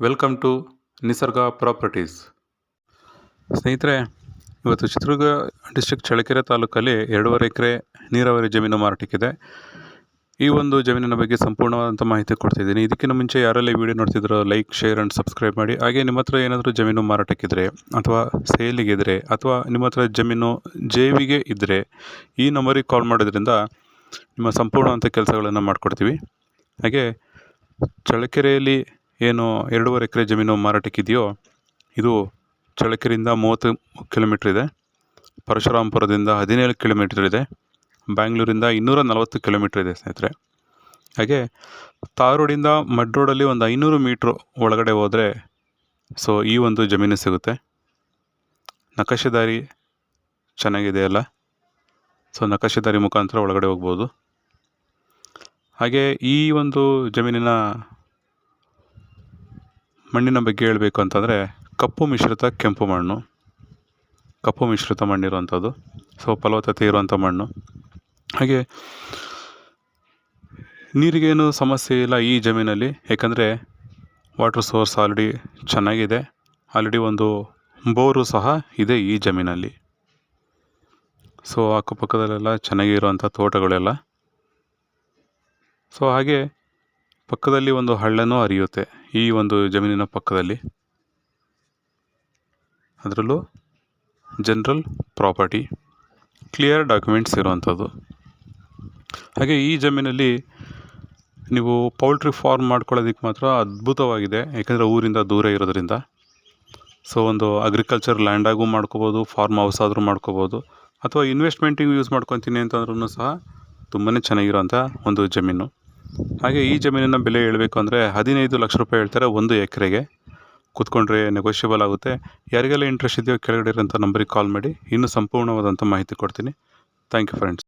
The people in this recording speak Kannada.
ವೆಲ್ಕಮ್ ಟು ನಿಸರ್ಗ ಪ್ರಾಪರ್ಟೀಸ್. ಸ್ನೇಹಿತರೆ, ಇವತ್ತು ಚಿತ್ರದುರ್ಗ ಡಿಸ್ಟ್ರಿಕ್ಟ್ ಚಳ್ಳಕೆರೆ ತಾಲೂಕಲ್ಲಿ 2.5 ಎಕರೆ ನೀರಾವರಿ ಜಮೀನು ಮಾರಾಟಕ್ಕಿದೆ. ಈ ಒಂದು ಜಮೀನಿನ ಬಗ್ಗೆ ಸಂಪೂರ್ಣವಾದಂಥ ಮಾಹಿತಿ ಕೊಡ್ತಿದ್ದೀನಿ. ಇದಕ್ಕಿಂತ ಮುಂಚೆ ಯಾರೆಲ್ಲ ಈ ವಿಡಿಯೋ ನೋಡ್ತಿದ್ರೋ ಲೈಕ್, ಶೇರ್ ಆ್ಯಂಡ್ ಸಬ್ಸ್ಕ್ರೈಬ್ ಮಾಡಿ. ಹಾಗೆ ನಿಮ್ಮ ಹತ್ರ ಏನಾದರೂ ಜಮೀನು ಮಾರಾಟಕ್ಕಿದ್ರೆ ಅಥವಾ ಸೇಲಿಗಿದ್ರೆ ಅಥವಾ ನಿಮ್ಮ ಹತ್ರ ಜಮೀನು ಜೇವಿಗೆ ಇದ್ದರೆ ಈ ನಂಬರಿಗೆ ಕಾಲ್ ಮಾಡೋದ್ರಿಂದ ನಿಮ್ಮ ಸಂಪೂರ್ಣವಂಥ ಕೆಲಸಗಳನ್ನು ಮಾಡಿಕೊಡ್ತೀವಿ. ಹಾಗೆ ಚಳ್ಳಕೆರೆಯಲ್ಲಿ ಏನು 2.5 ಎಕರೆ ಜಮೀನು ಮಾರಾಟಕ್ಕಿದೆಯೋ ಇದು ಚಳ್ಳಕೆರೆಯಿಂದ 30 ಕಿಲೋಮೀಟ್ರ್ ಇದೆ, ಪರಶುರಾಮಪುರದಿಂದ 17 ಕಿಲೋಮೀಟ್ರ್ ಇದೆ, ಬ್ಯಾಂಗ್ಳೂರಿಂದ 240 ಕಿಲೋಮೀಟ್ರ್ ಇದೆ ಸ್ನೇಹಿತರೆ. ಹಾಗೆ ತಾರ್ ರೋಡಿಂದ ಮಡ್ ರೋಡಲ್ಲಿ ಒಂದು 500 ಮೀಟ್ರ್ ಒಳಗಡೆ ಹೋದರೆ ಈ ಒಂದು ಜಮೀನು ಸಿಗುತ್ತೆ. ನಕಾಶೆದಾರಿ ಚೆನ್ನಾಗಿದೆ ಅಲ್ಲ, ನಕಾಶೆದಾರಿ ಮುಖಾಂತರ ಒಳಗಡೆ ಹೋಗ್ಬೋದು. ಹಾಗೆ ಈ ಒಂದು ಜಮೀನಿನ ಮಣ್ಣಿನ ಬಗ್ಗೆ ಹೇಳಬೇಕು ಅಂತಂದರೆ ಕಪ್ಪು ಮಿಶ್ರಿತ ಕೆಂಪು ಮಣ್ಣು, ಕಪ್ಪು ಮಿಶ್ರಿತ ಮಣ್ಣಿರುವಂಥದ್ದು, ಫಲವತ್ತತೆ ಇರುವಂಥ ಮಣ್ಣು. ಹಾಗೆ ನೀರಿಗೇನು ಸಮಸ್ಯೆ ಇಲ್ಲ ಈ ಜಮೀನಲ್ಲಿ, ಯಾಕಂದರೆ ವಾಟರ್ ಸೋರ್ಸ್ ಆಲ್ರೆಡಿ ಚೆನ್ನಾಗಿದೆ. ಆಲ್ರೆಡಿ ಒಂದು ಬೋರು ಸಹ ಇದೆ ಈ ಜಮೀನಲ್ಲಿ. ಅಕ್ಕಪಕ್ಕದಲ್ಲೆಲ್ಲ ಚೆನ್ನಾಗಿ ಇರುವಂಥ ತೋಟಗಳೆಲ್ಲ. ಹಾಗೆ ಪಕ್ಕದಲ್ಲಿ ಒಂದು ಹಳ್ಳನೂ ಹರಿಯುತ್ತೆ ಈ ಒಂದು ಜಮೀನಿನ ಪಕ್ಕದಲ್ಲಿ. ಅದರಲ್ಲೂ ಜನರಲ್ ಪ್ರಾಪರ್ಟಿ, ಕ್ಲಿಯರ್ ಡಾಕ್ಯುಮೆಂಟ್ಸ್ ಇರುವಂಥದ್ದು. ಹಾಗೆ ಈ ಜಮೀನಲ್ಲಿ ನೀವು ಪೌಲ್ಟ್ರಿ ಫಾರ್ಮ್ ಮಾಡ್ಕೊಳ್ಳೋದಕ್ಕೆ ಮಾತ್ರ ಅದ್ಭುತವಾಗಿದೆ, ಯಾಕಂದರೆ ಊರಿಂದ ದೂರ ಇರೋದ್ರಿಂದ. ಒಂದು ಅಗ್ರಿಕಲ್ಚರ್ ಲ್ಯಾಂಡಾಗೂ ಮಾಡ್ಕೋಬೋದು, ಫಾರ್ಮ್ ಹೌಸ್ ಆದರೂ ಮಾಡ್ಕೋಬೋದು, ಅಥವಾ ಇನ್ವೆಸ್ಟ್ಮೆಂಟಿಗೆ ಯೂಸ್ ಮಾಡ್ಕೊತೀನಿ ಅಂತಂದ್ರೂ ಸಹ ತುಂಬಾ ಚೆನ್ನಾಗಿರೋಂಥ ಒಂದು ಜಮೀನು. ಹಾಗೆ ಈ ಜಮೀನಿನ ಬೆಲೆ ಹೇಳಬೇಕು ಅಂದರೆ 15 ಲಕ್ಷ ರೂಪಾಯಿ ಹೇಳ್ತಾರೆ 1 ಎಕರೆಗೆ. ಕೂತ್ಕೊಂಡ್ರೆ ನೆಗೋಷಿಯಬಲ್ ಆಗುತ್ತೆ. ಯಾರಿಗೆಲ್ಲ ಇಂಟ್ರೆಸ್ಟ್ ಇದೆಯೋ ಕೆಳಗಡೆ ಇರೋಂಥ ನಂಬರಿಗೆ ಕಾಲ್ ಮಾಡಿ, ಇನ್ನೂ ಸಂಪೂರ್ಣವಾದಂಥ ಮಾಹಿತಿ ಕೊಡ್ತೀನಿ. Thank you friends.